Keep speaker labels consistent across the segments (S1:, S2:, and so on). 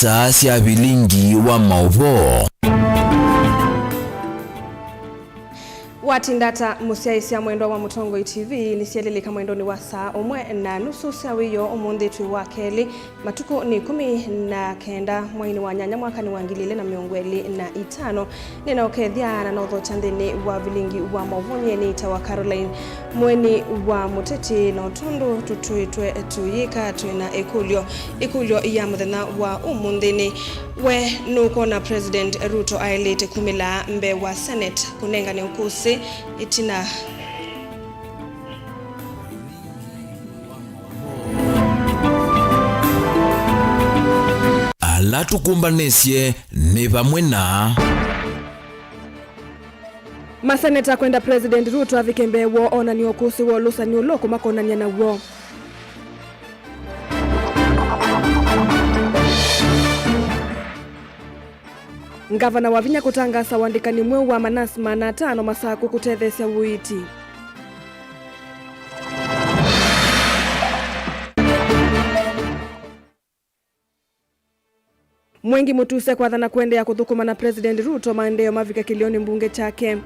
S1: isa cia bilingi wa mauvo
S2: watindata musiaisia mwendo wa Mutongo TV ni sieleleka mwendo ni wa saa umwe na nusu cia wiyo umundi twi wa keli matuko ni 19 mwaini wa nyanya mwaka ni wa 2025 nina okethia na notho chandeni wa bilingi wa mavunye ni tawa Caroline mweni wa muteti na utundu tutuitwe tuyika twina ikulyo ya muthenya wa umundini we nuko na President Ruto ailete kumila mbe wa Senate kunenga ni ukusi itina
S1: ala tukumbanesie ni pamwe na
S2: maseneta kwenda President Ruto avikembe wo ona ni ukusi wo lusa ni uloko makonania na wo Ngavana wa Vinya kutangasa wandikani mweu wa manasma na 5 masaa kukutethesia uiti. Mwengi mutuse kwa dhana kwende ya kuthukuma na President Ruto maendeo mavika kilioni mbunge chake.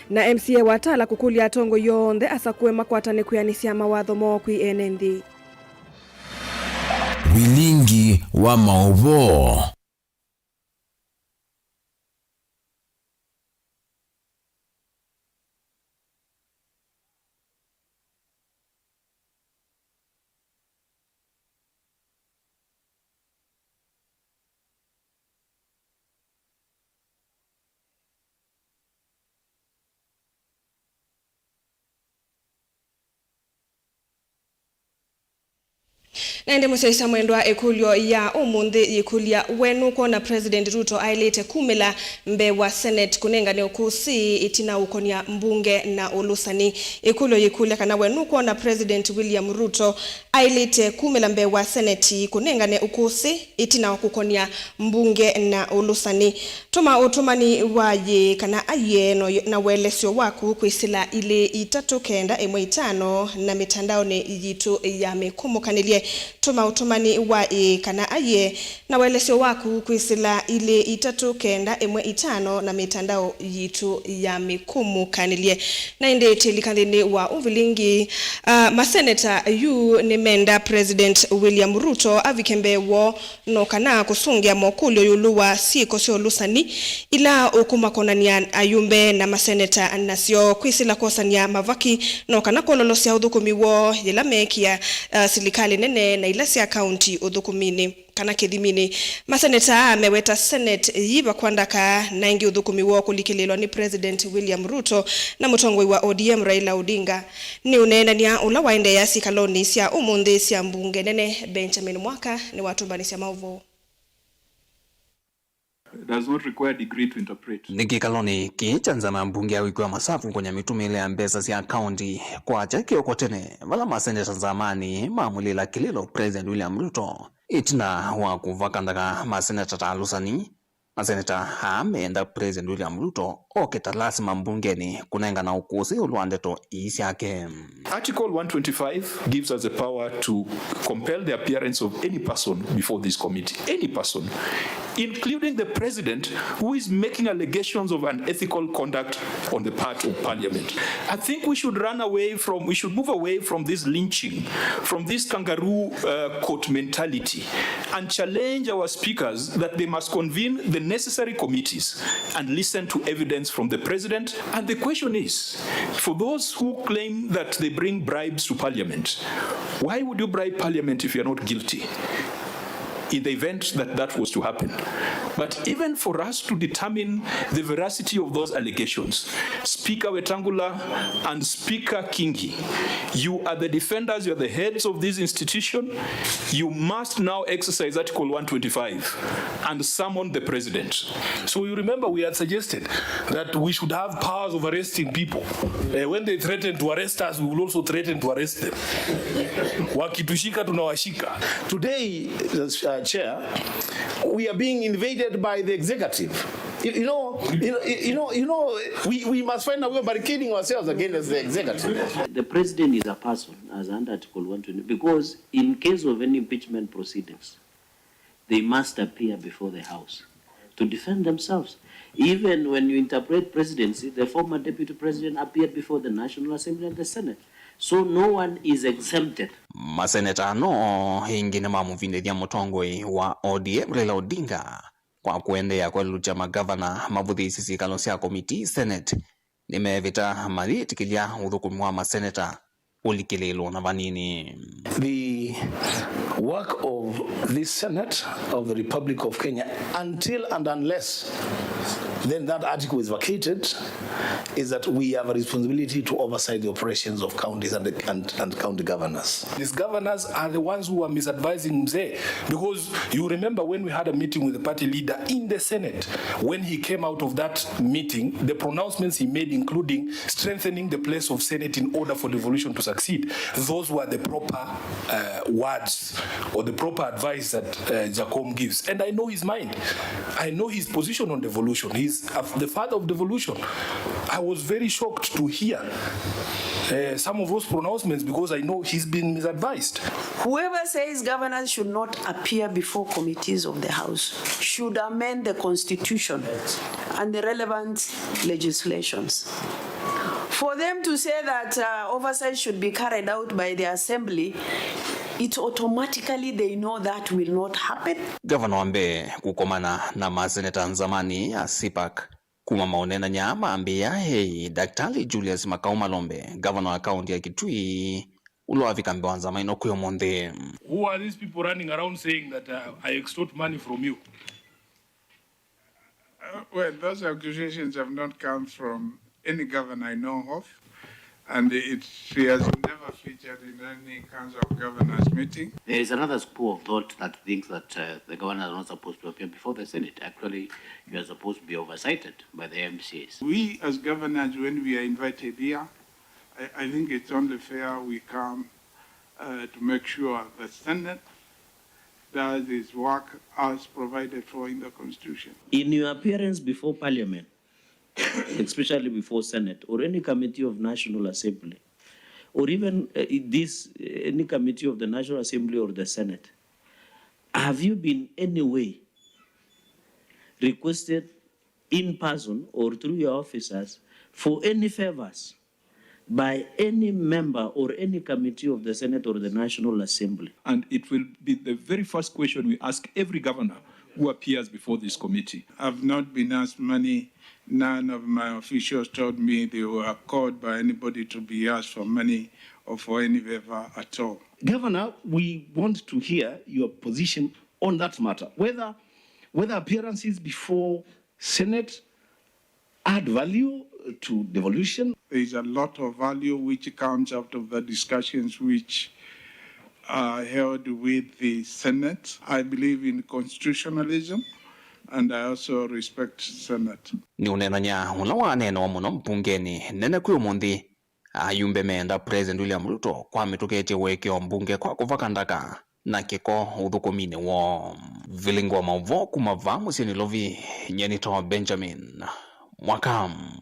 S2: Na MCA watala kukulia atongo yonde asakue makwatane kuyanisia mawatho mo kwi NND.
S1: bilingi wa mauvo
S2: Nende musaisa mwendwa ekulyo ya umundi ikulia wenu kwa President Ruto ailete kumila mbe wa Senate kunenga ni ukusi itina ukonia mbunge na ulusani ikulyo yikulia kana wenu kwa President William Ruto ailete kumila mbe wa Senate kunenga ni ukusi itina ukukonia mbunge na ulusani tuma utumani waye kana aye no na welesio waku kuisila ile 395 na mitandao ni yitu ya mikumukanile tuma utumani wa kana aye na welesio waku kuisila ile 395 na mitandao yitu ya mikumukanile na inde telikandini wa uvilingi maseneta yu ni menda President William Ruto avikembe wo no kana kusungia mokulyo yuluwa siko sio lusani ila ukumakonania ayumbe na maseneta nasio kuisila kosania mavaki no kana kololosia udhukumi wo yela mekia silikali nene na ilasia county udhukumini kana kithimini maseneta ameweta Senate yiba kwandaka na ingi udhukumi wo kulikililo ni President William Ruto na mutongoi wa ODM Raila Odinga ni unena niya ula waende ya sikaloni sia umundi sia mbunge nene Benjamin Mwaka ni watumbani sia mauvo.
S3: Does not require degree to interpret.
S4: Niki kaloni kichanza na mbunge ya wiki wa masafu kwenye mitume ile ya mbesa sia county kwa chaki okotene wala maseneta zamani maamulila kililo President William Ruto itina wa kuvakandaka maseneta talusani maseneta hameenda President William Ruto oketalasi mambungeni kunenga na ukusi uluandeto isi yake.
S3: Article 125 gives us the power to compel the appearance of any person before this committee. Any person, including the president who is making allegations of unethical conduct on the part of parliament. I think we should move away from this lynching, from this kangaroo court mentality, and challenge our speakers that they must convene the necessary committees and listen to evidence from the president. And the question is, for those who claim that they bring bribes to parliament, why would you bribe parliament if you're not guilty? In the event that that was to happen. But even for us to determine the veracity of those allegations, Speaker Wetangula and Speaker Kingi, you are the defenders, you are the heads of this institution. You must now exercise Article 125 and summon the president.
S5: So you remember we had suggested that we should have powers of arresting people. When they threaten to arrest us, we will also threaten to arrest them. Wakitushika tunawashika. Today,
S6: Chair, we are being invaded by the executive. We must find a way of barricading ourselves against the executive.
S7: The president is a person, as under Article 120, because in case of any impeachment proceedings, they must appear before the House to defend themselves. Even when you interpret presidency, the former deputy president appeared before the National Assembly and the Senate. So no one is exempted.
S4: Maseneta no ingine mamuvindithia mutongoi wa ODM Raila Odinga kwa kuendea kwa lucha magavana mavuthisi sikalo cia komiti Senate nimevita maritikilia uthukumi wa maseneta ulikililo na vanini.
S6: The work of this Senate of the Republic of Kenya, until and unless then that article is vacated, is that we have a responsibility to oversight the operations of counties and county governors.
S5: These governors are the ones who are misadvising Mzee, because you remember when we had a meeting with the party leader in the Senate, when he came out of that meeting, the pronouncements he made, including strengthening the place of Senate in order for devolution to succeed, those were the proper words or the proper advice that Jacom gives. And I know his mind. I know his position on devolution. He's the father of devolution. I was very shocked to hear some of those pronouncements because I know he's been misadvised.
S8: Whoever says governors should not appear before committees of the House should amend the Constitution and the relevant legislations. For them to say that oversight should be carried out by the Assembly, it automatically they know that will not happen.
S4: Governor Wambe kukomana na maseneta nzamani asipak kuma maonena nyama ambia hei Daktari Julius Makau Malombe, governor wa kaunti ya Kitui uloavika mbewa nzama inokuyo monde.
S5: Who are these people running around saying that I extort money from you?
S9: Well, those accusations have not come from any governor I know of, and she has never featured in any council of governors meeting.
S7: There is another school of thought that thinks that the governor is not supposed to appear before the Senate. Actually, you are supposed to be oversighted by the MCAs.
S9: We as governors, when we are invited here, I think it's only fair we come to make sure the Senate does its work as provided for in the Constitution.
S7: In your appearance before Parliament, especially before Senate or any committee of National Assembly, or even any committee of the National Assembly or the Senate, have you been any way requested in person or through your officers for any favors by any member or any committee of the Senate or the National Assembly?
S3: And it will be the very first question we ask every governor who appears before this committee.
S9: I've not been asked money. None of my officials told me they were called by anybody to be asked for money or for any favor at all.
S10: Governor, we want to hear your position on that matter. Whether appearances before Senate add value to devolution.
S9: There is a lot of value which comes out of the discussions which are held with the Senate. I believe in constitutionalism, and I also respect Senate.
S4: Ni unenanya unawa neno muno mpungeni nene kuyo mundi ayumbe meenda President William Ruto kwa mitukete wekeo mbunge kwa kuvakandaka na kiko uthukumine wo vilingwa mavo kumava musini lovi nyenito Benjamin Mwakam.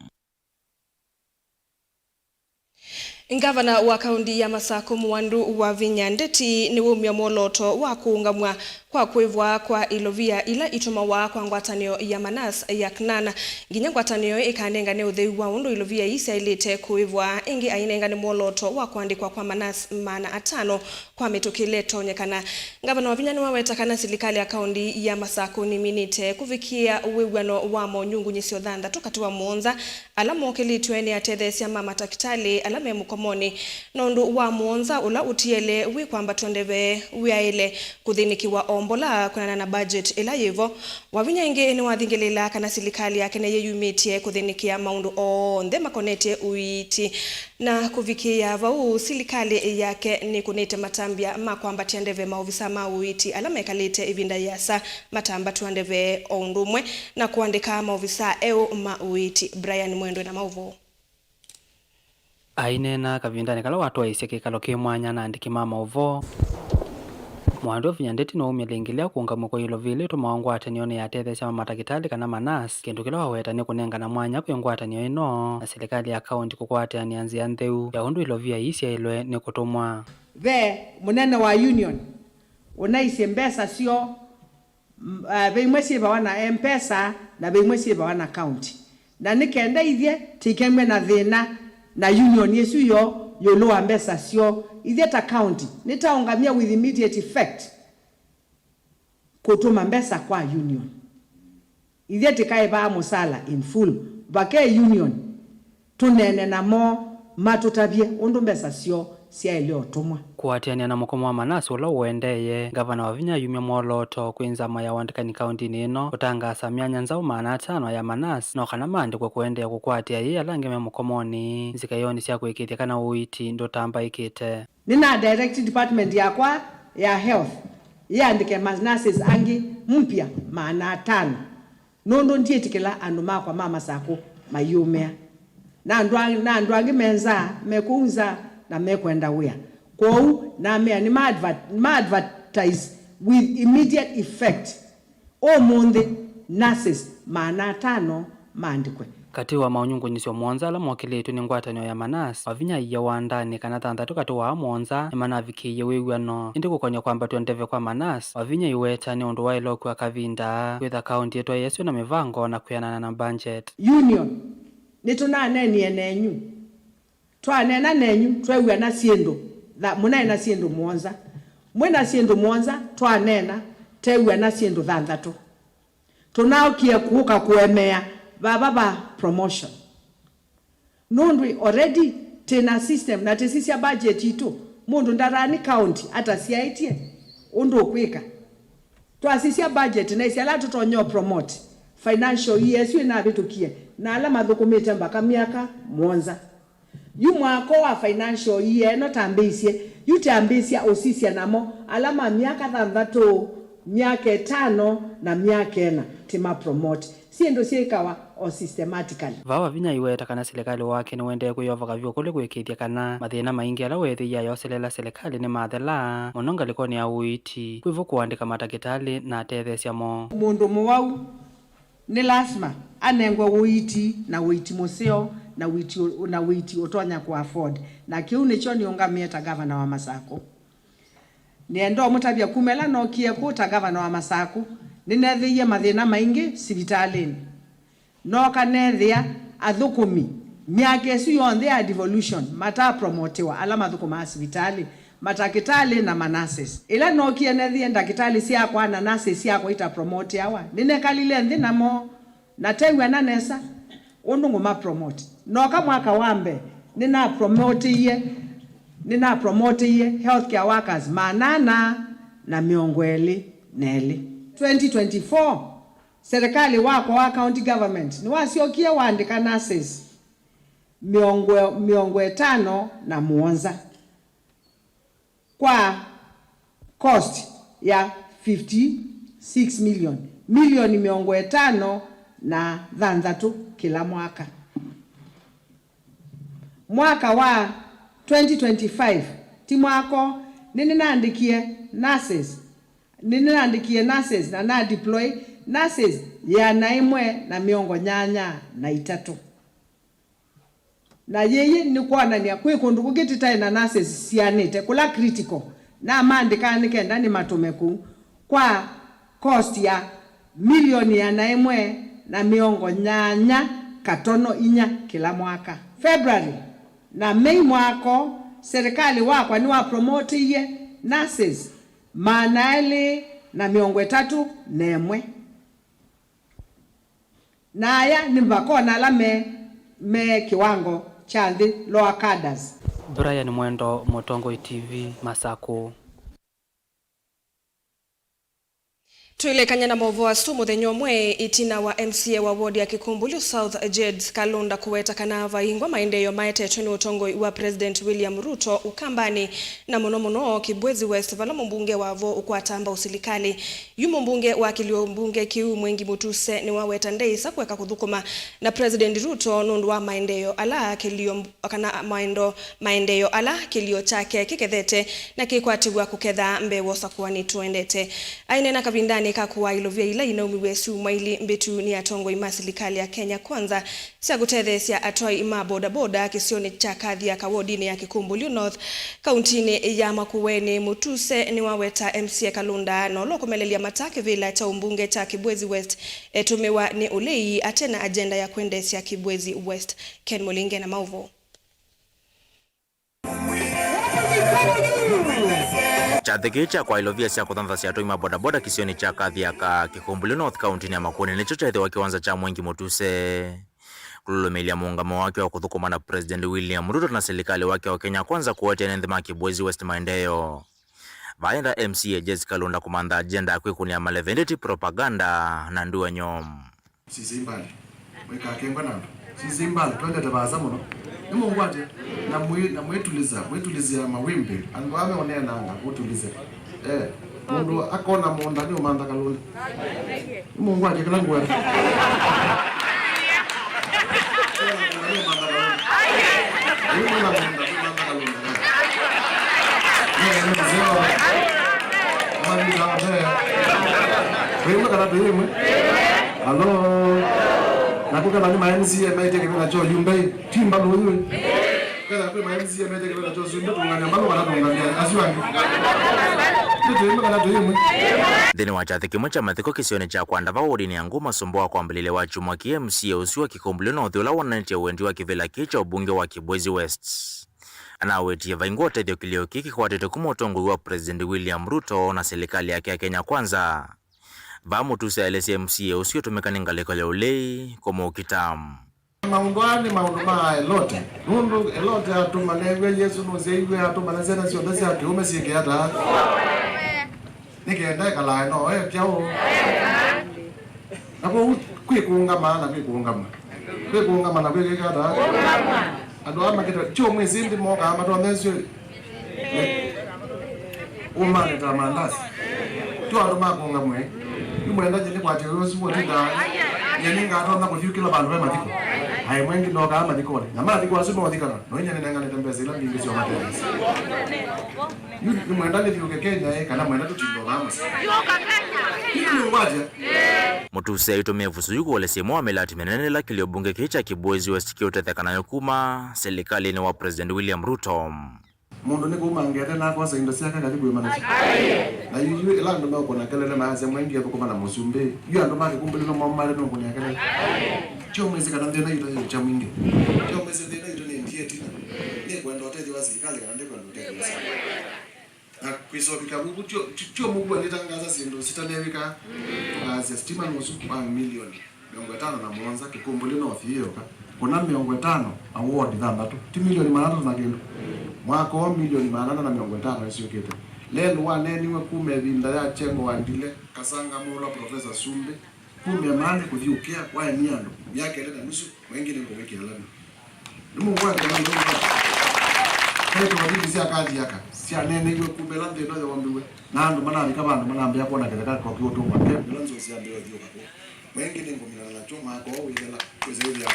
S2: Gavana wa kaunti ya Masako Mwandu wa Vinyandeti ni wumia moloto wa kuungamwa kwa kwivwa kwa ilovia ila itumawa kwa ngwatanio ya Manas ya Knana nginya ngwatanio ikanenga ne uthei wa undu ilovia isi ilite kuivwa ingi ainenga ni moloto wa kuandikwa kwa Manas mana atano kwa mitukile tonyekana. Gavana wa Vinyani wawetakana serikali ya kaunti ya Masako ni minite kufikia uwewano wa monyungu nyisio dhanda tukatiwa Monza alamo kelitweni atethesia mama takitali alame mukomoni nondu wa Monza ula utiele wi kwamba tuendeve wiaile kuthinikiwa ombola kuna na budget ila yivo Wavinyange ni wathingelila kana serikali yake ne yeyumitie kuthinikia maundu onthe makonete uiti na kuvikia vau serikali yake ni kunete matambia makwamba tiendeve maofisa ma uiti alame kalite ivinda yasa matamba tuendeve ondumwe na kuandika maofisa ma uiti. Brian Mwendo na mauvo
S11: aine na kavindani kala watu aiseke kalo ke mwanya na andiki mama ovo Mwando vinyandeti no umelengelea kuungamwa kwa ilo vile tumaongwatanio ni yatetheesya matakitali kana manasi kindu kila wawetanie kunengana mwanya kwingwatanio ino na serikali ya kaunti kukwatania nzia ntheu ya undu ilovia isya ilwe ni kutumwa
S12: ve munene wa union unaisye mbesa sio veimwe siva wana mpesa na veimwe siva wana county na nikenda ithye tikemwe na thina na union yesu yo yoloa mbesa sio ithye ta county nitaungamia with immediate effect kutuma mbesa kwa union ithye tikae ba musala in full bake union tunene na mo matutavye undu mbesa sio sia ilio tumwa
S11: kuatiania na mukomo wa manasi ula uendeye gavana wa Vinya yumya mwoloto kwinzama ya wandikani kaunti nino kutangasa myanya nzau 500 ya manasi no kana maandikwe kuendea kukwatia ye alangeme mukomoni zikayoni sya kuikithia kana uiti ndo tamba ikite
S12: nina direct department yakwa ya health yandike nurses angi mpya 500 nondo ndietikela andu makwa mama sako mayumea na ndwangi menza mekunza na mekwenda wea kwou na mea ni advertise with immediate effect omunthe nurses 500 maandikwe
S11: kati wa maunyungunyisyo mwonza ala mwakiletu ni ngwatanio ya manasi wavinya iya wandani kana thanthatu kati wa mwonza ni manavikiye wiw'ano indi kukonya kwamba tuendeve kwa manasi wavinya iweta ni undu wailokwa kavinda kwitha kaunti yetu yesyo na mivango na kuyanana na budget
S12: union nitunanenie nenyu twanena nenyu twewa na siendo la munaena siendo mwonza mwena siendo mwonza twanena tewa na siendo thanthatu tunaokia kuuka kuemea baba promotion nundu already tena system na tesisia budget itu mundu ndarani county atasiaitie undu kwika twasisia budget na isia la tutonyo promote financial year sio na bitukie na ala mathukumite mpaka miaka mwonza yu mwako wa financial year no tambisye yutambisya osisia namo alama miaka thanthatu miaka 5 na miaka 4 tima promote siendo siekawa o systematically
S11: vawa vinya iweta kana serikali wake ni wende kuyova kavyo kule kwikithia kana mathina maingi ala wethi ya yoselela serikali ni mathela mononga likoni ya uiti kwivo kuandika matakitali na atetheesya mo
S12: mundu muwau ni lazima anengwe uiti na uiti museo na uiti utonya ku afford na kiu nicho niungamie ta governor wa Masako niendo mutavya kumela no kie kuta governor wa Masako ninethiye mathina maingi sibitalini no kanethia athukumi miake su yonthe ya devolution mata promotewa ala mathukuma sibitali matakitali na manases ila no kie nethie ndakitali sia kwa na nurses sia kwa ita promote awa ninekalile nthi namo na tewe na nesa undu ngoma promote no ka mwaka wambe nina promote ye healthcare workers 800 neli 2024 serikali wako wa county government ni wasiokia waandika nurses miongo 5 na muonza kwa cost ya 56 milioni miongo 5 na thanthatu kila mwaka. Mwaka wa 2025 timwako ninaandikie nurses na deploy nurses ya 983 na yeye ni kuonania kwikundu kugititae na nurses sianite kula critical na maandika nikenda ni matumeku kwa cost ya milioni ya 984 kila mwaka. February na Mei mwako serikali wakwa ni wa promote ye nurses 831 na aya ni mbakona la me kiwango cha the lower cadres.
S11: Brian Mwendo, Motongo TV, Masako.
S2: Tuilekanya na movo astu muthenyo mwe itina wa MCA wa ward ya Kikumbulu South Jeds Kalonda kuweta kanava ingwa maendeyo maetetwe ni utongo wa President William Ruto ukambani na monomono Kibwezi West vala mbunge wavo ukwatamba usilikali yumo mbunge wa kilio mbunge kiu mwengi Mutuse ni waweta ndeisa kuweka kuthukuma na President Ruto nundu wa maendeyo ala kilio kana maendeyo ala kilio chake kikethete na kikwatiwa kuketha mbewo sakuani tuendete ainena kabindani kakuwa ilovia ila inaumiwe maili mbetu ni atongo imasilikali ya Kenya kwanza sia gutethesia atoi ima boda kisioni cha kadhi ya kawodini ya Kikumbulu North kauntini ya Makueni. Mutuse ni waweta MCA Kalonda no lokomelelia matake vila cha umbunge cha Kibwezi West tumewa ni ulei atena agenda ya kuendesia Kibwezi West. Ken Molinge na Mauvo.
S13: Chathekicha kwa ilovia sia kuthanthasya atoi mabodaboda kisioni cha kadhi ya Kikumbulu North County ya Makueni nicho chaithiwa kiwanza cha mwengi Mutuse kululumilia muungamo wake wa kuthukuma na President William Ruto na serikali wake wa Kenya kwanza kuwatia nthima Kibwezi West maendeyo vaenda MCA Jeds Kalonda kumanda agenda ya kwikunia malevendeti propaganda na nduwa nyom
S14: Sizimbali weka kengwa nando Sizimbali twende tabaza muno Nimo ngwate na mwetulizia mawimbi angwame onea nanga kutulize mundu akona monda ni umanda Kalonda Nimo ngwate kala ngwate Hello. Nakuka bani MCA mete kibela cho yumbe timba lowe. Kana kwa MCA mete kibela cho zumbe tunganya mbalo wala tunganya asiwangi. Ndio kana doyimwe.
S13: Deni wachate kimocha mathiko kisione cha kwandava wodini yangu masomboa kwa mbilile wa chumwa MCA usiwa Kikumbulu North ula wananchi wendi wa kivela kicha ubunge wa Kibwezi West. Anawetie vaingo tethio kilio kiki kwa tete kumotongo wa President William Ruto na serikali yake ya Kenya kwanza. Mutuse alesi MCA usio tumekani ngaleko leo ulei komo ukitamu.
S14: Maungwani maunduma elote. Nundu elote atumanewe Yesu nuzeiwe atumanezena siondasi ya kiume sieke hata. Nikienda kala no kyao. Nako kwikunga na kwikata. Adwa maketa cho mwezi ndi moka amato amezwe. Umane tamandasi. Tu aduma kunga mwe. Mwenda jini kwa chiyo suwa tida Yeninga ato na kufiukila bandu we matiko Hai mwengi noga matiko wale Na matiko wa suwa matikana No inya nenga netembezi ila mbingisi wa matenisi Yu mwenda lifiuke Kenya kana mwenda tutindo gamasi Yu mwaje
S13: Mutuse yutomevu suyuku wale simu wa melati menene la kilio bunge kicha Kibwezi West kiotethekana yukuma serikali ni wa President William Ruto
S14: Mundu ni kumangete na kwa saindo siaka katibu yumanasi Na yu ila ndo meo kuna kelele maaze mwengi ya tukuma na musumbe Yu ando maa Kikumbulu no mamale no kuna kelele Chio mwezi kanandena yuto yu cha mwingi Chio mwezi ndena yuto ni mtie tina Ni kwendo otezi wa sirikali kanande kwa ndutezi wasa Na kuisopika bubu chio mungu walitangaza sindo sitanewika Tukazia stima nusu kwa milioni Miongo 5 na Mwanza Kikumbulu North hiyo Kuna miongo 5 award dhambatu Ti milioni manatu na kendo Mwaka wa milioni 850 isiyo kete. Lelo waneniwe kume vinda ya chengo wandile kasanga mola Professor Sumbe kume mane kuthiukia kwa niando miaka ile nusu wengine ngo wiki halani. Numu kwa kwa ndo. Kwetu wadili sia kazi yaka. Sia nene iwe kume lande ndo wambiwe. Nando manani kama ndo manambia kwa na kile kwa kioto kwa kembe lanzo sia ndio dio kwa. Wengine ngo milala choma kwa au ile kweza ile ya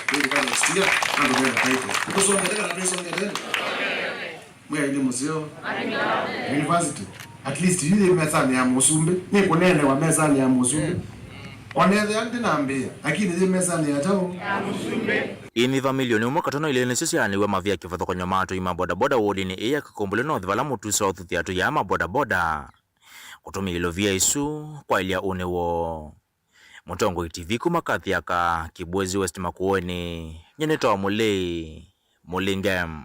S14: kwa stia ndo ndio kaito. Kusonga tena na pesa ngene. Mwe ile museo university at least yule mezani ya musumbe ni kunene wa mezani ya musumbe onethe andinambia lakini ile mezani ya tamu ya musumbe
S13: ini familioni umwe katono ile nesosiani wa mavia kifatho kwa nyomato ima bodaboda wodini ya Kikumbulu North vala Mutuse wa thuthi atu ya mabodaboda kutumi ilovia isu kwa ilia unewo Mutongo TV kumakathi yaka Kibwezi West Makueni nyenetoa mulingem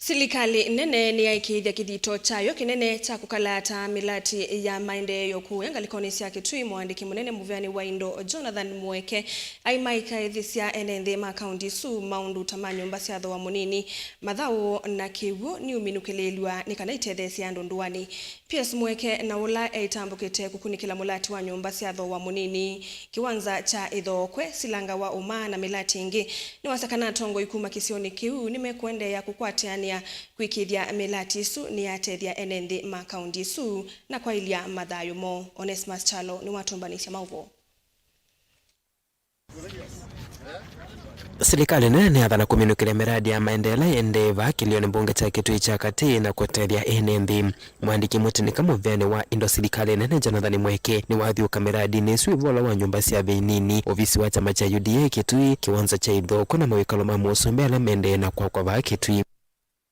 S2: Serikali nene ni yaikithia kithito chayo kinene cha kukalata milati ya maendeyo kuenga likonisi ya Kitui mwandiki munene muvyani wa Indo Jonathan Mweke aimaika ithisia enenthi ma county su maundu tamanyo mbasi atho wa munini mathao na kiwu ni uminukelelwa ni kana itethesia andu nduani PS Mweke na ula eitambukite kukunikila mulati wa nyumba siatho wa munini kiwanza cha Ithokwe silanga wa uma na milati ingi ni wasakana tongo ikuma kisioni kiu nimekwende ya kukwatiania kwikithia milati isu ni atethia enendi makaundi isu na kwa ilia madhayo mo. Onesmus Chalo ni watumbanisha mauvo.
S15: Serikali nene athana kuminukira miradi ya maendeleo endeva kilioni mbunge cha Kitui cha Kati na kutethia enendi. Mwandiki Mutinika Muvyani wa indo serikali nene Jonathan Mweke ni wathiuka miradi nesu ivola wa nyumba cia bei nini ofisi wa chama cha UDA Kitui kiwanza cha Ithokwe na mawikalo ma musumbe ala mende na kwa va Kitui.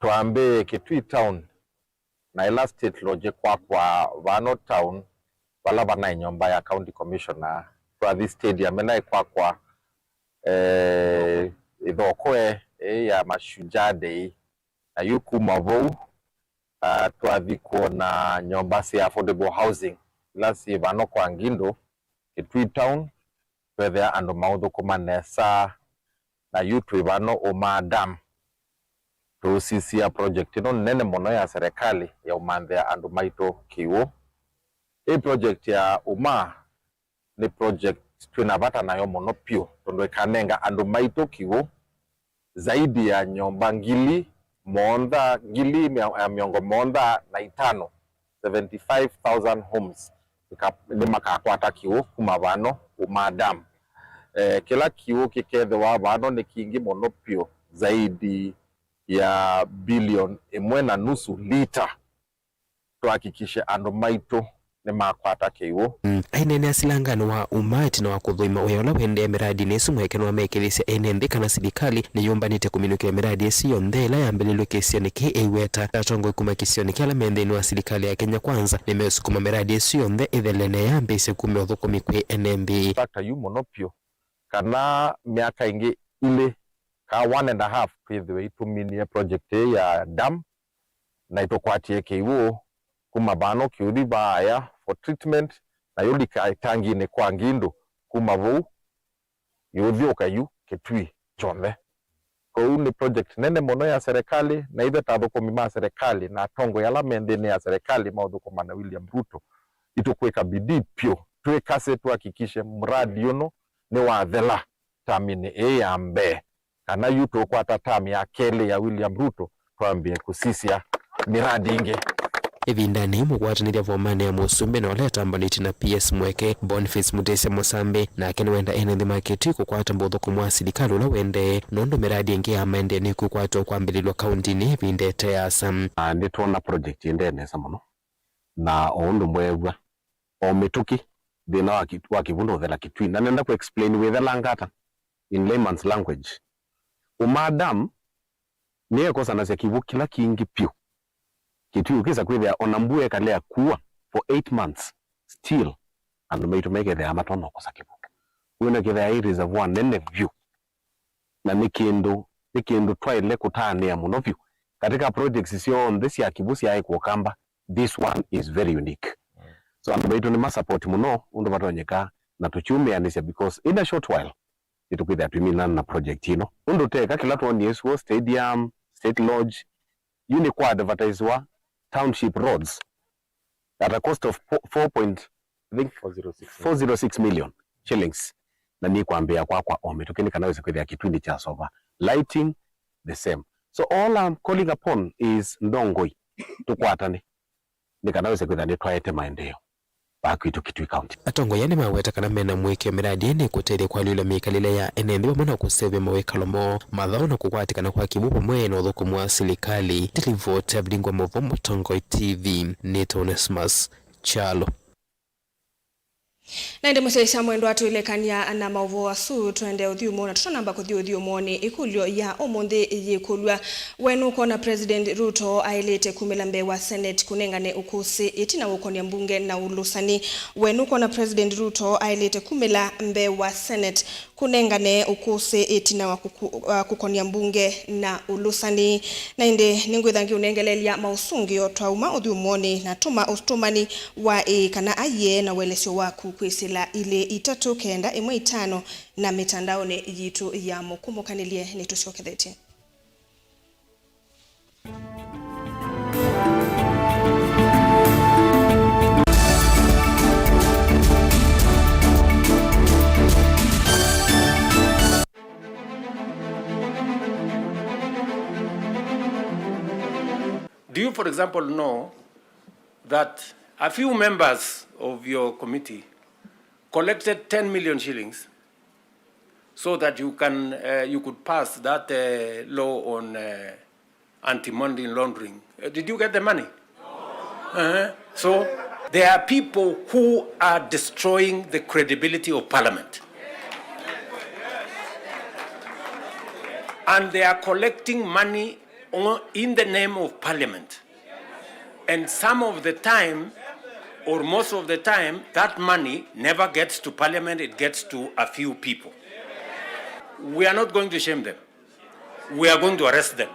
S16: Tuambe Kitui town na ila state loje kwa Vano town wala bana nyumba ya county commissioner kwa this stadium na kwa Ithokwe ya Mashujaa Day na yuku mavou tuathiko na nyumba cia affordable housing lasi Vano kwa Ngindo Kitui town whether ando maudhu kumanesa na yutu Vano umadam tusisia project ino nene mono ya serikali ya umandhea andu maito kiwo. Hii project ya uma ni project tunavata nayo mono pio tondo kanenga andu maito kiwo zaidi ya nyomba ngili monda ngili miongo monda na itano 75,000 homes ni makakwata kiwo kuma Vano umadam. Kila kiwo kikethe wa Vano ni kingi mono pio zaidi ya bilioni 1.5 lita tuhakikishe andu maito ni makwata kiwo.
S15: Ainene asilangano wa umati na wakuthuima uyola wende miradi nesu Mweke wa mekelesya enendi kana serikali ni yumbanite kuminukira miradi esiyo ndela ya mbelelo kesioni K.A. tatongo ikuma kesioni kiala mendeni wa serikali ya Kenya Kwanza ni mesukuma miradi esiyo nde ithelene ya mbese kume uthukumi kwe enembi.
S16: Fakta yu monopio kana miaka ingi ile ka 1.5 kwithiwe ituminie project ya dam na itokwatie kiwo kuma Vano kiudi baya for treatment na yulika itangine kwa Ngindo kuma vou yuthioka yu Kitui chonde. Kwa ni project nene mono ya serikali na ithe tathukumi ma serikali na tongo ya lamendene ya serikali maudhukuma na William Ruto itukweka bidii pio tuwekase tuhakikishe mradi uno ni wathela tamini ya mbe kana yuto kwa tatami ya kele ya William Ruto tuambie kusisia miradi inge.
S15: Evindani mugwataniria vomane ya musumbe na waleta ambaliti na PS Mweke Boniface Mutese Musambe na kene wenda enendi maketi kukwata mbodho kumwa serikali ula wende nondo miradi inge ya maende ni kukwata kwa mbililwa kaunti ni vindete ya Sam.
S16: Nituona project indene samono na oundu mwebwa o mituki dhina wa kivundo dhela Kitui na nenda ku-explain with langata in layman's language. Umadam niye kosa na kivu kila kingi pio Kitui ukisa kwithia onambue kalea kuwa for 8 months still and to make the amatono kosa kivu wena kithia hii reservoir nene view na nikindu twaile kutania muno view katika projects sio on this ya kibusi ya Kamba. This one is very unique. So andu ni support muno undu batonyeka na tuchume anisha because in a short while itukwithia twimina na project ino undu teka kila tuoni yesu stadium state lodge unique advertise wa township roads at a cost of 406 million shillings na ni kuambia kwa ometokeni kanaweza kwithia Kitui cha sova lighting the same. So all I'm calling upon is ndongoi tukwatane ni kanaweza kwithia ni twaete maendeleo bakwitu Kitui County.
S15: Atongo yani maweta kana mena Mweke miradi ni kutere kwa lula mikalile ya enendi wamana kuseve maweka lomo madhao na kukwatika na kwa kibupo mwe na udhuku mwa serikali. Televote abdingwa mwovomo Tongo TV Neto Onesmus Chalo.
S2: Na ende museisha mwendo watu ilekania na mauvo wa su tuende udhiumo na tutonamba kudhiumo ni ikulio ya omonde yikulwa wenuko na President Ruto ailete kumilambe wa Senate kunengane ukusi itina ukonia mbunge na ulusani. Wenuko na President Ruto ailete kumilambe wa Senate kunengane ukusi itina wa kukonia mbunge na ulusani. Na ende ningwithangi unengelelia mausungio twauma udhiumoni na tuma ustumani wa kana aye na welesio waku kwisila ile 395 na mitandaoni yitu ya mukumukaniliye nitushokethete.
S17: you, for example, know that a few members of your committee collected 10 million shillings so that you could pass that law on anti-money laundering? Did you get the money? No. So there are people who are destroying the credibility of Parliament. And they are collecting money in the name of Parliament. And some of the time, or most of the time, that money never gets to Parliament, it gets to a few people. We are not going to shame them. We are going to arrest them.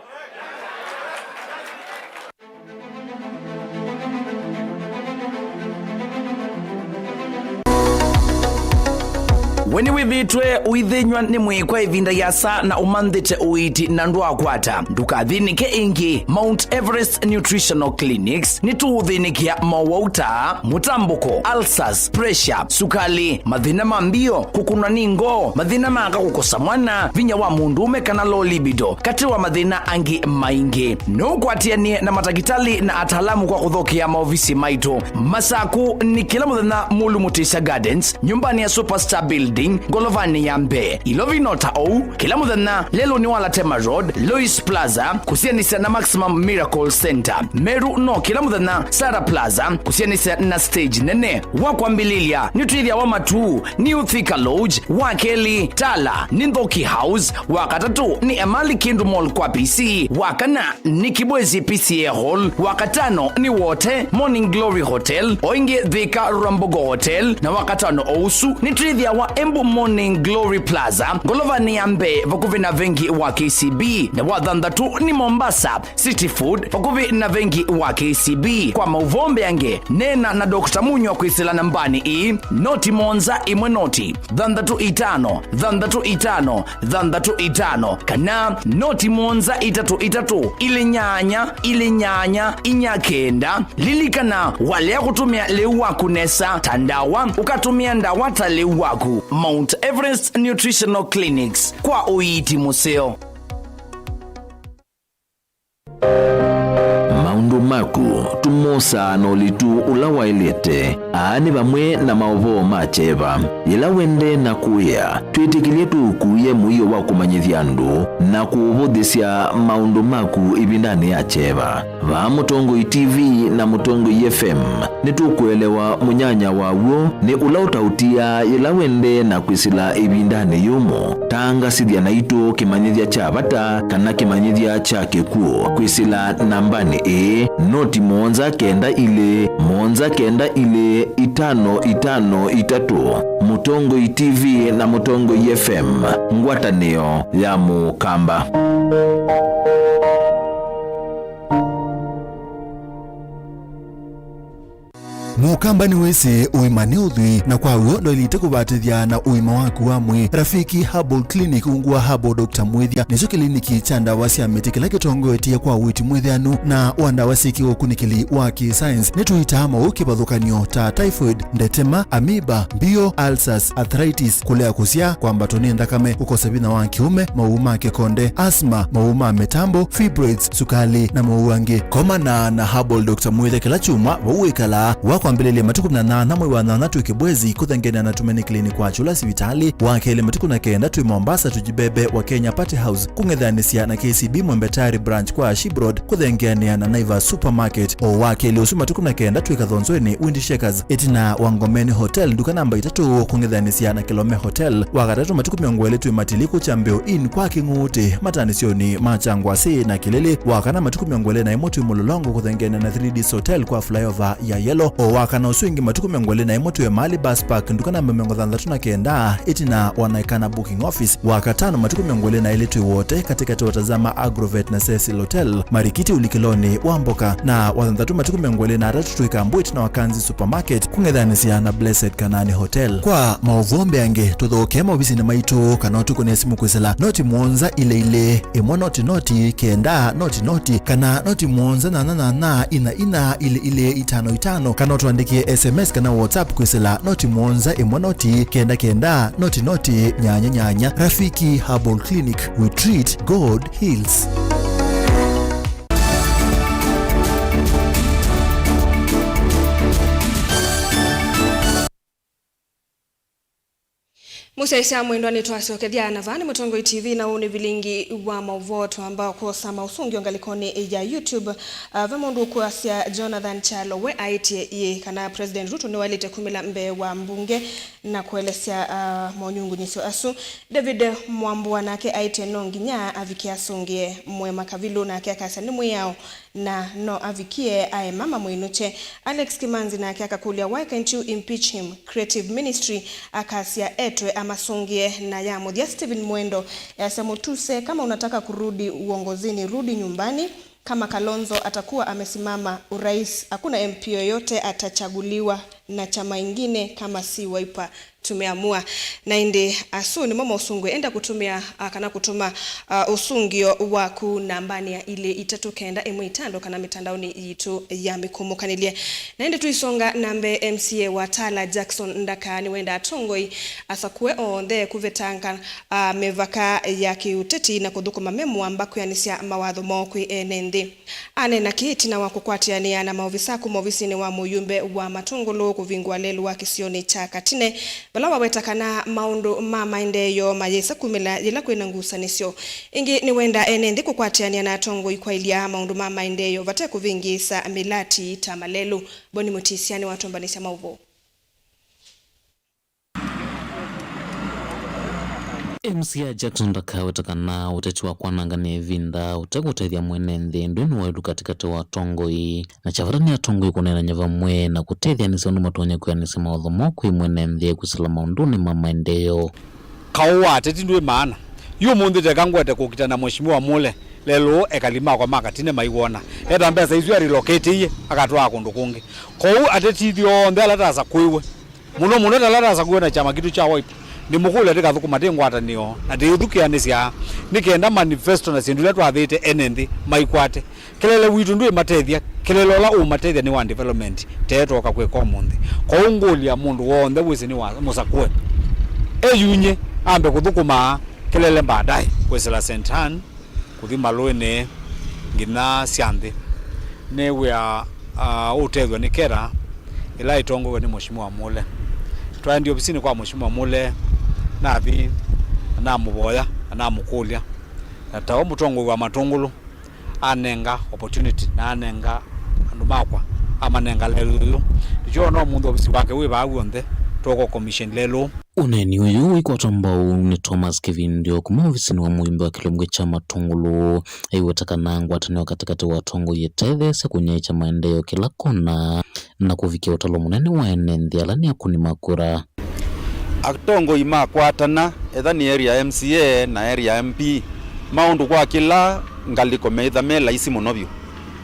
S1: Weni wivitwe uithinywa ni mwikwa ivinda yasa na umandhite uiti na ndu akwata ndukathinike ingi. Mount Everest Nutritional Clinics ni tuuthinikia mawauta, mutambuko, ulcers, pressure, sukali, mathina mambio, kukunwa ningo, mathina manga kukosa mwana, vinya wa mundume kana low libido, kati wa mathina angi maingi. Nukwatianie na matakitali na atalamu kwa kuthokia maofisi maitu. Masaku ni kila muthenya Mulu Mutisha Gardens, nyumbani ya Superstar Building, Golovani ya Mbe. Ilovinota ou, kila muthenya lelo ni wala Tema Road, Lois Plaza, kusianisa na Maximum Miracle Center. Meru no kila muthenya Sara Plaza, kusianisa na stage nene. Wakwambililia, Nutrithia wa Matu, New Thika Lodge, Wakeli, Tala, Nindhoki House, wakatatu ni Emali Kindu Mall kwa PC, wakana ni Kibwezi PCA Hall, wakatano ni Wote, Morning Glory Hotel, Oinge Thika Rambogo Hotel, na wakatano ousu ni Trithia wa Embu Morning Glory Plaza, Golovani ya Mbe, vakuvi na vengi wa KCB, na wathandatu ni Mombasa City Food, vakuvi na vengi wa KCB. Kwa mauvombe yange, nena na Dr. Munyo kwisila nambani i, noti monza imwe noti, thandatu itano, kana noti monza itatu, ili nyanya, inyakenda, lilikana wale kutumia leuwaku nesa, tandawa, ukatumia ndawata leuwaku. Mount Everest Nutritional Clinics, kwa uiti museo. Maundu maku tumosa nolitu ulawailete aani vamwe na maovo macheva ila wende na kuya twitikilie tukuye muio wa kumanyithia ndu na kuuvuthisya maundu maku ivindani ya cheva va Mutongo TV na Mutongo FM ni tukuelewa munyanya wawo ni ulautautia ila wende na kwisila ivindani yumo tangasithia na itu kimanyithia cha vata kana kimanyithia cha kikuo kwisila nambani noti monza kenda ile 5553 Mutongo TV na Mutongo FM ngwatanio ya Mukamba.
S18: Mukamba ni wese uimane uthi na kwa uo ndo ilite kubatithia na uima waku wa mwi. Rafiki Herbal Clinic ungua Herbal Dr. Mwithia nicho kliniki cha ndawa cia miti kila kitongoetie kwa witi mwithianu na wandawa siki ukunikili wa ki-science nituita mauki bathukanio ta typhoid, ndetema, amoeba, bio, ulcers, arthritis, kulea kusia kwa mbatoni ndakame, kukosa bina wa kiume, mauma kekonde, asthma, mauma metambo, fibroids, sukali na mauange. Koma na Herbal Dr. Mwithia kila chuma wauikala wakwambilile matuku na mwe wa nanatu Kibwezi kuthengene na tumeni clinic kwa chula sivitali wakele matuku na kenda tu Mombasa tujibebe wa Kenya Party House kungedhanisia na KCB Mwembetari branch kwa Shibroad kuthengene na Naivas Supermarket o wakele usu matuku na kenda tu ikathonzweni Windy Shakers etina Wangomeni Hotel duka namba 3 kungedhanisia na Kilome Hotel wakatatu matuku miongwele tu matiliku chambeo in kwa Kinguti matanisioni machangwa si na Kilele wakana matuku miongwele na imotu Mulolongo kuthengene na 3D Hotel kwa flyover ya Yellow o wakana usuingi matuku miongwele na imotu ya Mali Bus Park ndukana miongo thandatu na kenda itina wanaikana booking office wakatano matuku miongwele na ilitu wote katika tuwatazama Agrovet na Cecil Hotel Marikiti Ulikiloni Wamboka na wathandatu matuku miongwele na ratu tuikambuit na Wakanzi Supermarket kungedhanisia na Blessed Kanani Hotel. Kwa mauvombe yange tuthoke mawisi na maitu kanotu kwenye simu kwisela noti muonza ile imo noti kenda noti kana noti muonza na ina ile itano kana tuandikie SMS kana WhatsApp kwisela noti muonza imo noti kenda noti nyanya. Rafiki Herbal Clinic, we treat, God heals.
S2: Musaisha mwendo ni twasokethia na vani Mutongo TV na une vilingi wa mauvoto ambao kwa sama usungi ongalikoni ya YouTube vemundu kuasia Jonathan Chalo we aitie ye kana President Ruto ni walite kumila mbe wa mbunge na kuelesea monyungu nisio asu David Mwambua nake aitie nonginya avikia sungie mwe makavilu na kia kasa ni mwe yao na no avikie ae mama mwinuche Alex Kimanzi na kia kakulia why can't you impeach him Creative Ministry akasia etwe amasungie na ya Muthia Stephen Mwendo ya Samutuse kama unataka kurudi uongozini rudi nyumbani kama Kalonzo atakuwa amesimama urais hakuna MP yoyote atachaguliwa na chama ingine kama si Wiper tumeamua na inde asu ni mama usungwe enda kutumia kana kutuma usungio waku nambani ya ile itatokenda M itando kana mitandaoni yitu ya mikumukanilie na inde tuisonga nambe MCA wa Tala Jackson Ndakani wenda atongoi asakwe onde kuvetanga mevaka ya kiuteti na kudhukuma memu ambako yanisia mawadho mokwi enende ane na kiti na wakukwatiania na maofisa kumovisi wa muyumbe wa Matungulu kuvingwa lelu wa kisioni cha Katine balawa wetakana maundu mama indeyo mayesa kumila yila kwena ngusanisyo ingi ni wenda enende kukwatiania na atongoi kwa ilia maundu mama indeyo vate kuvingisa milati tamalelu boni mutisiani watombanisha mauvo
S19: MCA Jackson Ndaka wetakana uteti wa kwanangani vinda utakutethia mwene ndendu ni waidu katikati wa tongoi na chavarani ya tongoi kunena nyava mwe na kutethia niseundu matonya kuya nisema odhomoku imwene ndhe kusila maunduni mama endeyo
S20: kauwa ateti nduwe maana yu mundi tekangwete kukitana mheshimiwa Mule lelo ekalima kwa makatine maiwona eta mbesa izu ya relocate iye akatwa akundu kungi kou ateti thio ndalata kuiwe muno talata kuiwe na chama kitu cha Wiper ni mukule tika thuku matengo atanio na ndithukia nisia nikenda manifesto na sindu letu athite enenthi maikwate kelele witu ndui matethia kelele ola umatethia ni wa development tetoka kwe komunthi ko ungulia mundu wonde wisi ni wa musakwe eyunye ambe kuthukuma kelele baadaye kwesela sentan kuthima loene ngina sianthi ne wea utethwa ni kera ila itongo ni mheshimiwa Mule twandi ofisini kwa mheshimiwa Mule nathi na muboya na mukulia na tawo Mutongo wa Matungulu anenga opportunity na anenga andu makwa amanenga lelo jo no mundu ofisi wake we baguonde toko commission lelo
S19: uneni uyu ikotombau ni Thomas Kevin ndio kuma ofisini wa muimbe wa kilomge cha Matungulu aiwetakana ataniwa katikati wa tongo yetethe sekunya cha maendeleo kila kona na kuvikia utalo munene wa enenthi alani akuni makura
S21: atongo ima kwatana etha ni area MCA na area MP maundu kwa kila ngaliko meitha me laisi munovyo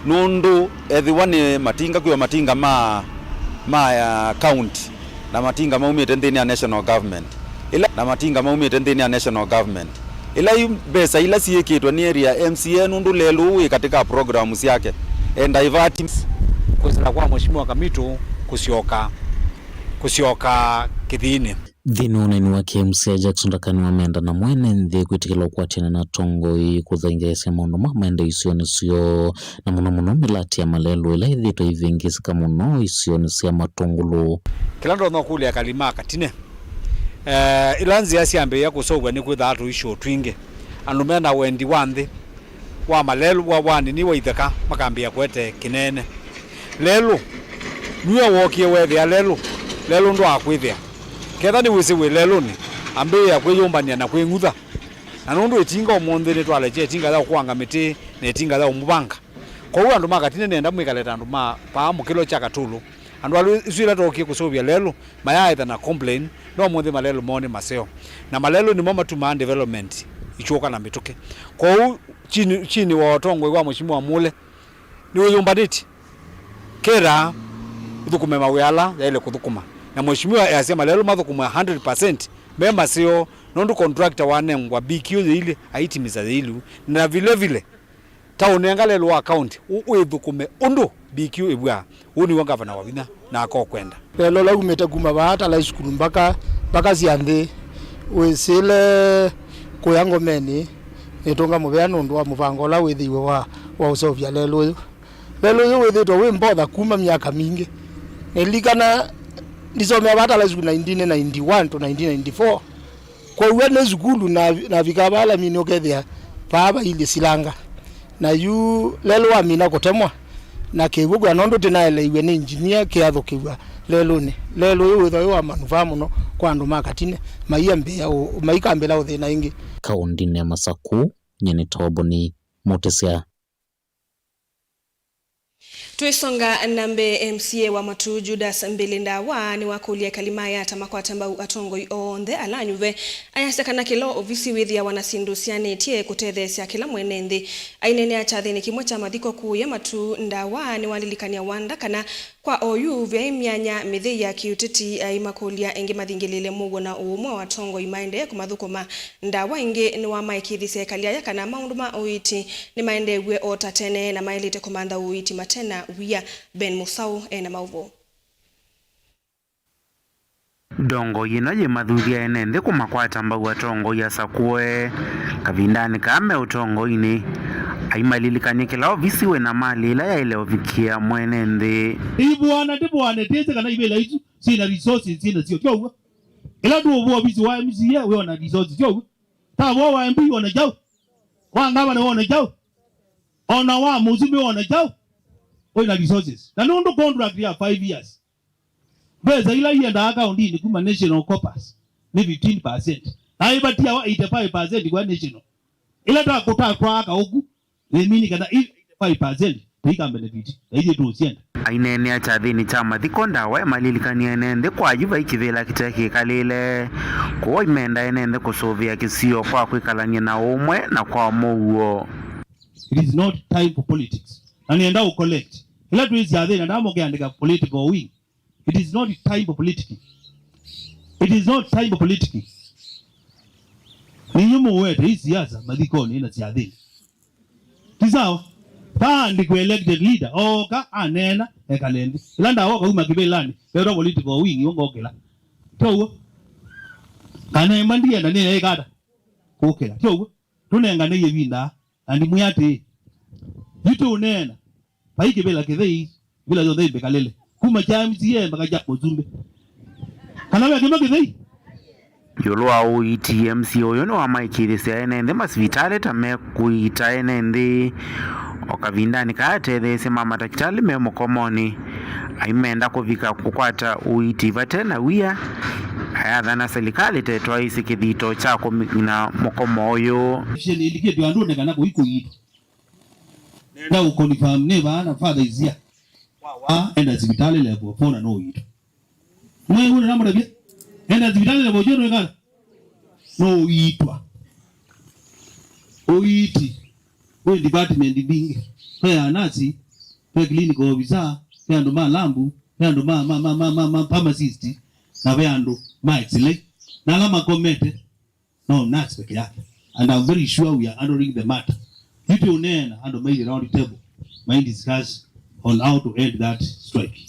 S21: nundu ethiwa ni matinga kwa matinga ma county na matinga maumite nthini ya national government ila na matinga maumite nthini ya national government ila besa ila siekitwa ni area MCA nundu lelu katika programs yake and divert
S20: kusela kwa mheshimiwa Kamitu kusioka kithini
S19: thini uneni wa MCA Jackson Ndakani wameenda na mwene nthi kwitikila kwatiana na tongoi kuthaingesia maundu ma maende isioni sio na muno milati ya malelu ila ithito ivingisika muno isioni sia Matungulu
S20: kila ndo no kulia kalima Katine ilanzi yasiambe ya kusogwa ni kwitha atu isho twinge anumena wendi wanthi wa malelu wa wani ni waithaka makambia kwete kinene lelu niwe wokie wethia lelu ndo akwithia ketha ni wisi we lelu ni ambe ya kwiyumbania na kwingutha na nundu itinga omonthi ni twaleche itinga za kuanga miti na itinga za umubanga kwa hiyo andu makatine nenda mwikaleta andu ma pa mukilo cha Katulu andu alu iswira tokie kusovia lelu mayaitha na complain no monthi malelu mone maseo na malelu ni mama tuma development ichoka na mituke kwa hiyo chini wa Otongo wa mheshimiwa Mule ni uyumbaniti kera uthukuma mawala ya ile kuthukuma na mheshimiwa yasema lelo mathukuma 100% mema sio nondu contractor wanengwa BQ ile aitimiza ilu na vile town yangalelo account uithukume undu BQ ibwa uni wa governor wa Vinya na akokwenda
S22: lelo la umeta kuma bata la skulu mpaka sianthi wesile kuyangomeni etonga muvea nundu wa muvango la withiwe wa usovya lelo yu withitwa wimbotha kuma miaka mingi nelikana nisomea bata la 1991 to 1994 kwa wene zukulu na vikabala mini okethia baba ili silanga na yu lelo wa mina kotemwa na kebugwa nondo tinaele iwe ni engineer kiatho kiwa lelo yo wa manufa muno kwa ndo makatine maiyambe ya maikambela uthina ingi
S19: kaundini ya Masaku nyene Toboni Motesia.
S2: Tuisonga nambe MCA wa Matu Judas Mbilindawa ni wakulia kalimaya tamakwata mbau atongo onthe alanyuve ayasekana kilo ovisi withia wanasindusiane tie kutethesia kila mwenende ainene achathini kimwe cha mathiko kuu ya Matu Ndawa ni walilikania wanda kana kwa oyu vya imyanya mithi ya kiutiti aimakulia engi mathingilile mugo na uumwa wa tongo imaende kumathukuma Ndawa ingi ni wa maikithi sekalia ya kana maunduma uiti ni maende we otatene na mailite komanda uiti matena wia Ben Musau ena mauvo.
S6: Dongo yino ye mathuthia enende kumakwata mbau atongo ya sakue kavindani kame utongo ini aimalilikanye kila ovisi we na mali ila ya ile ovikia mwenende
S8: Ibwana tete kana ibela itu sina resources sina sio kyo ila tu obo ovisi wa MCA we ona resources kyo ta bo wa MP ona jao wa ngaba na ona jao ona wa muzibe ona jao we na resources na ndo contract ya 5 years beza ila yenda account ni kuma national corpus ni 15% aibatia wa 85% kwa national ila ta kuta kwa aka ogu mini kana 85% tuika benefit hiyo tu sienda
S6: ainene achathini cha mathiko Ndawa malilikania enende kwa yuva ikivela kiteke kalile kwa imenda enende kusovia kisio kwa kwikalania na umwe na kwa muo.
S8: It is not time for politics and enda u collect ila tu hizi adhe na mogeandika political wing. It is not time for politics. It is not time for politics. Ni nyumu wete hii siasa mathikoni ina siadhini kisao pandi ku elected leader oka anena ekalende landa oka uma kibelani pero political wing yongokela towo kana mandia na ne ekada kokela towo tunenga ne yebinda andi muyate yitu nena paike bela kethei bila yo dei bekalele kuma chamzie mpaka japo zumbe kana wewe kithei
S6: yolwa uiti MCA oyo no amaikirisia enende masivitale tame kuita enende okavindani kaatethese mama takitali me mukomoni aimenda kuvika kukwata uiti vatena wia ayathana serikali tetwa isi kithito chako na mukomo oyo
S8: ndikie tuandone kana kuiko yitu nenda ukonfirm ne bana father izia wa enda hospitali level pona no yitu mwe una namna bia enda hospitali level jono kana no yitwa oiti we department bingi kwa nasi kwa clinical officer kwa ndo malambu kwa ndo ma pharmacist na kwa ndo maixile na kama komete no nasi peke yake and I'm very sure we are handling the matter yitu unena ando made around the table mind discuss on how to end that strike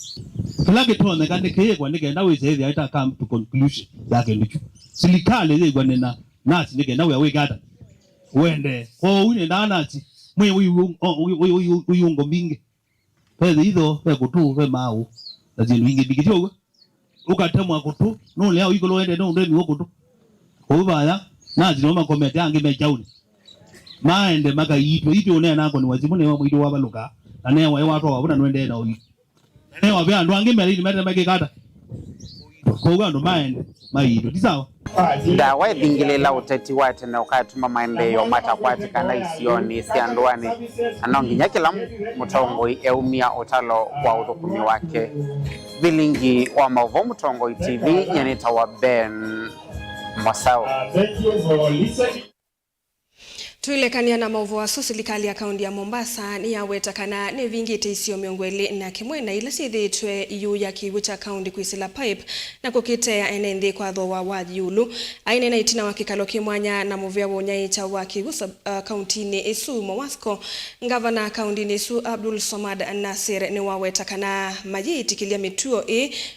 S8: kalake tuone kande keye kwa nige na weze hivi haita come to conclusion yake ndicho serikali ile kwa nena nasi nige na we gada wende kwa une na nasi mwe uyungo mingi pele hizo pe kutu pe mau lazima wingi bigitio ukatemwa kutu no leo iko loende no ndeni wokutu ubaya nasi no makomete ange mejauni maende maka yitu une nako ni wazimu ne mwitu wabaluka ane wa watu wabona nwende na oyi ane wa bya ndo ange meli mete make kata ko ugando maende mayitu tisawa
S6: Ndawa ebingilela uteti wate na ukatuma maendeleo matakwati kana isioni siandwani anonginya kila mutongo eumia utalo kwa uthukumi wake bilingi wa mauvo Mutongo TV nyenita wa Ben Musau.
S2: Tuilekania na mauvo wa serikali ya kaunti ya Mombasa ni yaweta kana ni vingite isio miongwele na kimwe na ila sithitwe yu ya kiwucha kaunti kuisila pipe na kukitea enende kwa thowa wa yulu aine na itina wa kikalo kimwanya na muvia wonyai cha wa kiwusa kaunti ni isu Mwasko ngavana kaunti ni isu Abdul Somad Nasir ni waweta kana maji itikilia mituo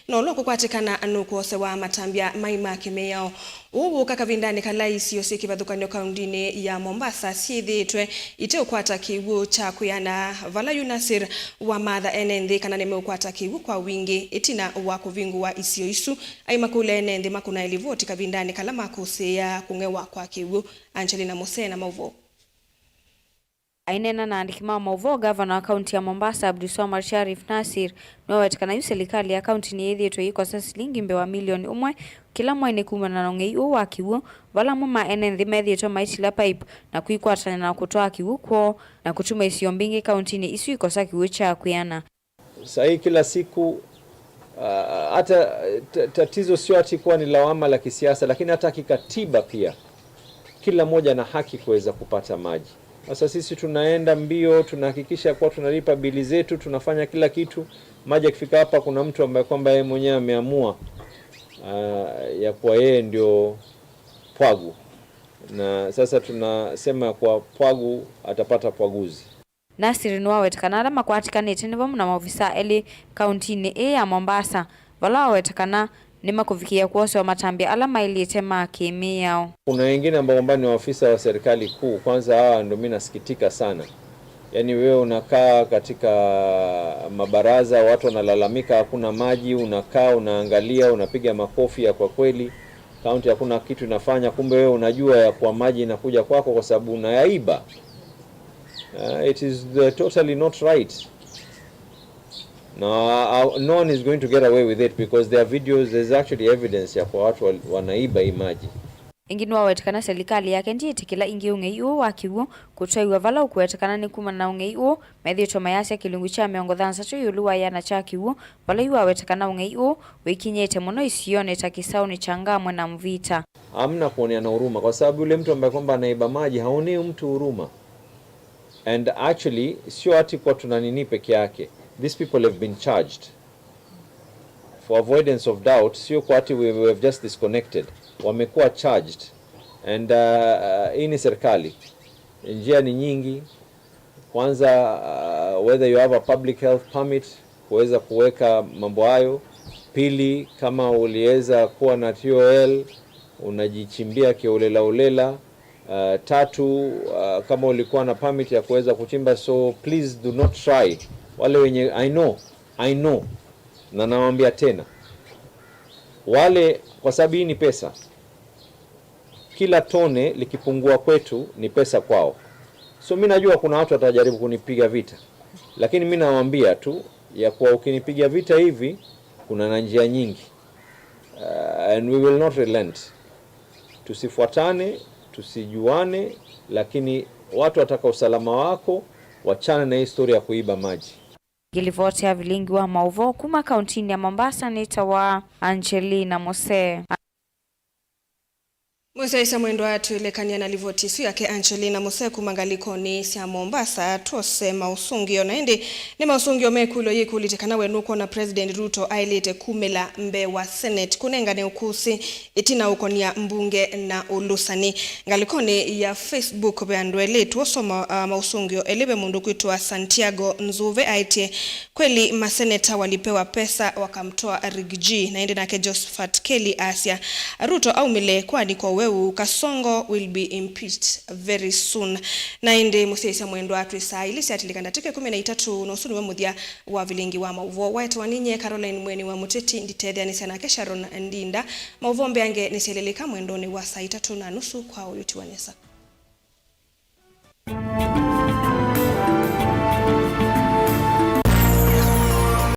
S2: no loko kwatikana anuko sewa matambia maima kimeyao ugu kakavindani kalaisi yosi kibadhukanyo kaundini ya Mombasa siithitwe ite ukwata kiwu cha kuyana vala Yunasir wa madha enenthi kana neme ukwata kiwu kwa wingi itina wa kuvingu wa isio isu aimakule enenthi makuna ilivoti kavindani kalama kusia kungewa kwa kiwu. Angelina Musena Mauvo.
S5: Ainena na andikima Mauvo gavana wa kaunti ya Mombasa Abdulswamad Sharif Nasir nowetikana yu serikali ya kaunti ni yithitwe iko sa silingi mbewa milioni umwe kila mwaine kumana na ngei wa kiwu vala muma enenthi methitwe maitila pipe na kuikwatanya na kutoa kiwu kwao na kutuma isio mbingi kaunti ni isu iko sa kiwu cha kuyana.
S7: Sahi kila siku hata tatizo sio ati kuwa ni lawama la kisiasa, lakini hata kikatiba pia kila moja na haki kuweza kupata maji. Sasa sisi tunaenda mbio, tunahakikisha kwa tunalipa bili zetu, tunafanya kila kitu. Maji yakifika hapa kuna mtu ambaye kwamba yeye mwenyewe ameamua ya kuwa yeye ndio pwagu. Na sasa tunasema kwa pwagu atapata pwaguzi.
S5: Nasir niwawetikana alama kwatikanite nivo muna maofisa eli kauntini ya Mombasa vala wawetikana nima kufikia kuose wa matambia alama ilite makimi yao.
S7: Kuna wengine ambao ni waafisa wa serikali kuu, kwanza hawa ndio mimi nasikitika sana. Yaani wewe unakaa katika mabaraza, watu wanalalamika hakuna maji, unakaa unaangalia, unapiga makofi ya kwa kweli kaunti hakuna kitu inafanya, kumbe wewe unajua ya kwa maji inakuja kwako kwa sababu unayaiba. It is totally not right. No, no one is going to get away with it because there are videos, there's actually evidence ya kwa watu wanaiba hii maji.
S5: Ingini wawetikana serikali yake ndiye tikila ingi ungei uo wakiwo kutwaiwa vala ukuwetikana ni kuma na ungei uo methitwa mayasi ya kilungu cha miongo thansa tu yuluwa yana cha kiwo vala yu wawetikana ungei uo wikinyete muno isione takisauni changamwe na mvita.
S7: Hamna kuoneana huruma kwa sababu yule mtu ambaye kwamba anaiba maji haonei mtu huruma. And actually sio ati kwa tunanini peke yake. These people have been charged. For avoidance of doubt, sio kwa ati we have just disconnected. Wamekuwa charged. And hii ni serikali. Njia ni nyingi. Kwanza whether you have a public health permit kuweza kuweka mambo hayo. Pili, kama uliweza kuwa na TOL unajichimbia kiolela. Tatu, kama ulikuwa na permit ya kuweza kuchimba, so please do not try. Wale wenye I know na nawaambia tena wale, kwa sababu hii ni pesa, kila tone likipungua kwetu ni pesa kwao. So mimi najua kuna watu watajaribu kunipiga vita, lakini mimi nawaambia tu ya kuwa ukinipiga vita hivi kuna na njia nyingi, and we will not relent. Tusifuatane, tusijuane, lakini watu wataka usalama wako, wachana na historia ya kuiba maji.
S5: Gilivoti ya vilingi wa Mauvo kuma kauntini ya Mombasa nitawa Angelina Musena.
S2: Mwesaisa mwendo watu ilekania na livoti su yake Angelina Musena kumangaliko ni sia Mombasa tuose mausungio na hindi ni mausungio mekulo yiku ulitekana wenuko na President Ruto ailete kumela mbe wa Senate kunenga ne ukusi itina uko ni ya mbunge na ulusani ngalikoni ya Facebook beandwele tuoso mausungio elebe mundu kuitwa Santiago Nzuve aitie kweli maseneta walipewa pesa wakamtoa Rigiji na hindi nake Josephat Kelly Asia Ruto au mile kwa ni kwa weu Kasongo will be impeached very soon. Na inde musesa mwendo watu saa ilisi atilikanda teke 13 na usuni wemuthia wa vilingi wa Mauvo waitu waninye Caroline Mweni wa Muteti nditethia ni sana ke Sharon Ndinda Mauvo mbeange niseleleka mwendoni wa saa 3:30 kwa uyuti wanesa.